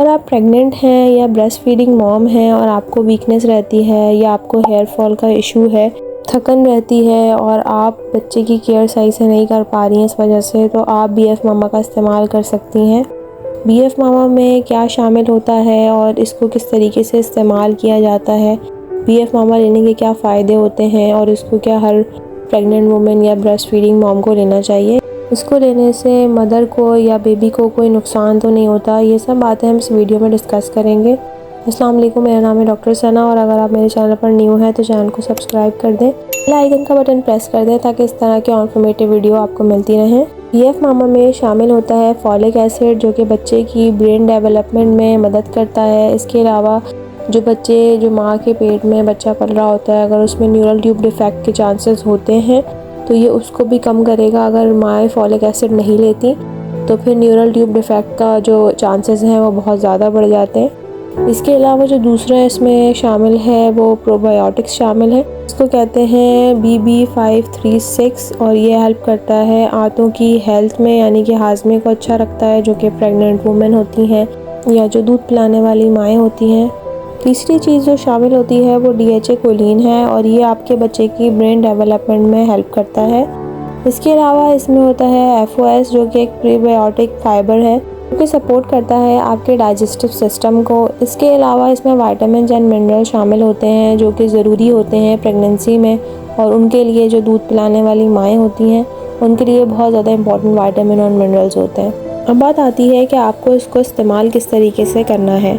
अगर आप प्रेग्नेंट हैं या ब्रेस्ट फीडिंग मॉम हैं और आपको वीकनेस रहती है या आपको हेयर फॉल का इशू है, थकन रहती है और आप बच्चे की केयर सही से नहीं कर पा रही हैं इस वजह से, तो आप BF मामा का इस्तेमाल कर सकती हैं। BF मामा में क्या शामिल होता है और इसको किस तरीके से इस्तेमाल किया जाता है, BF मामा लेने के क्या फ़ायदे होते हैं और इसको क्या हर प्रेग्नेंट वुमेन या ब्रेस्ट फीडिंग मॉम को लेना चाहिए, इसको लेने से मदर को या बेबी को कोई नुकसान तो नहीं होता, ये सब बातें हम इस वीडियो में डिस्कस करेंगे। अस्सलाम वालेकुम, मेरा नाम है डॉक्टर सना और अगर आप मेरे चैनल पर न्यू हैं तो चैनल को सब्सक्राइब कर दें, बेल आइकन का बटन प्रेस कर दें ताकि इस तरह के इन्फॉर्मेटिव वीडियो आपको मिलती रहें। BF मामा में शामिल होता है फॉलिक एसिड, जो कि बच्चे की ब्रेन डेवलपमेंट में मदद करता है। इसके अलावा जो माँ के पेट में बच्चा पल रहा होता है, अगर उसमें न्यूरल ट्यूब डिफेक्ट के चांसेस होते हैं तो ये उसको भी कम करेगा। अगर माँ फॉलिक एसिड नहीं लेती तो फिर न्यूरल ट्यूब डिफेक्ट का जो चांसेस हैं वो बहुत ज़्यादा बढ़ जाते हैं। इसके अलावा जो दूसरा इसमें शामिल है वो प्रोबायोटिक्स शामिल है, इसको कहते हैं BB536 और ये हेल्प करता है आंतों की हेल्थ में, यानी कि हाजमे को अच्छा रखता है, जो कि प्रेग्नेंट वुमेन होती हैं या जो दूध पिलाने वाली माएँ होती हैं। तीसरी चीज़ जो शामिल होती है वो DHA कोलिन है और ये आपके बच्चे की ब्रेन डेवलपमेंट में हेल्प करता है। इसके अलावा इसमें होता है FOS, जो कि एक प्रीबायोटिक फाइबर है, जो कि सपोर्ट करता है आपके डाइजेस्टिव सिस्टम को। इसके अलावा इसमें विटामिन एंड मिनरल शामिल होते हैं जो कि ज़रूरी होते हैं प्रेगनेंसी में, और उनके लिए जो दूध पिलाने वाली माएँ होती हैं उनके लिए बहुत ज़्यादा इंपॉर्टेंट विटामिन और मिनरल्स होते हैं। अब बात आती है कि आपको इसको इस्तेमाल किस तरीके से करना है।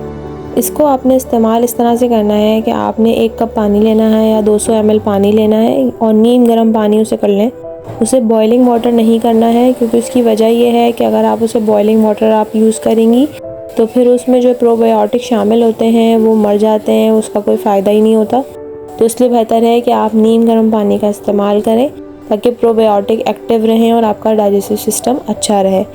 इसको आपने इस्तेमाल इस तरह से करना है कि आपने 1 कप पानी लेना है या 200 ml पानी लेना है और नीम गर्म पानी उसे कर लें। उसे बॉइलिंग वाटर नहीं करना है, क्योंकि उसकी वजह यह है कि अगर आप उसे बॉइलिंग वाटर आप यूज़ करेंगी तो फिर उसमें जो प्रोबायोटिक शामिल होते हैं वो मर जाते हैं, उसका कोई फ़ायदा ही नहीं होता। तो इसलिए बेहतर है कि आप नीम गर्म पानी का इस्तेमाल करें ताकि प्रोबायोटिक एक्टिव रहें और आपका डाइजेस्टिव सिस्टम अच्छा रहे।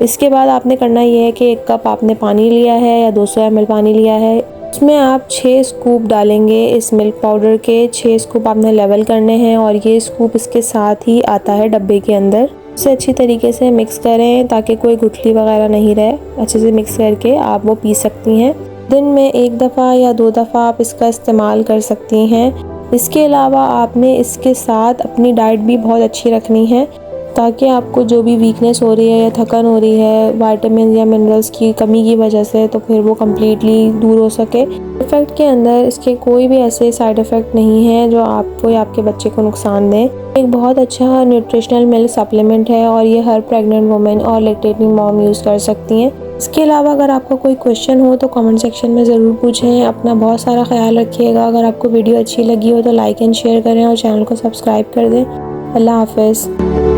इसके बाद आपने करना ये है कि 1 कप आपने पानी लिया है या 200 ml पानी लिया है, उसमें आप 6 स्कूप डालेंगे इस मिल्क पाउडर के। 6 स्कूप आपने लेवल करने हैं और ये स्कूप इसके साथ ही आता है डब्बे के अंदर। इसे अच्छी तरीके से मिक्स करें ताकि कोई गुठली वगैरह नहीं रहे। अच्छे से मिक्स करके आप वो पी सकती हैं। दिन में 1 दफ़ा या 2 दफ़ा आप इसका इस्तेमाल कर सकती हैं। इसके अलावा आपने इसके साथ अपनी डाइट भी बहुत अच्छी रखनी है ताकि आपको जो भी वीकनेस हो रही है या थकन हो रही है विटामिन या मिनरल्स की कमी की वजह से, तो फिर वो कम्प्लीटली दूर हो सके। इफेक्ट के अंदर इसके कोई भी ऐसे साइड इफ़ेक्ट नहीं है जो आपको या आपके बच्चे को नुकसान दें। एक बहुत अच्छा न्यूट्रिशनल मिल्क सप्लीमेंट है और ये हर प्रेग्नेंट वुमेन और लैक्टेटिंग मॉम यूज़ कर सकती हैं। इसके अलावा अगर आपका कोई क्वेश्चन हो तो कमेंट सेक्शन में ज़रूर पूछें। अपना बहुत सारा ख्याल रखिएगा। अगर आपको वीडियो अच्छी लगी हो तो लाइक एंड शेयर करें और चैनल को सब्सक्राइब कर दें। अल्लाह हाफ़िज़।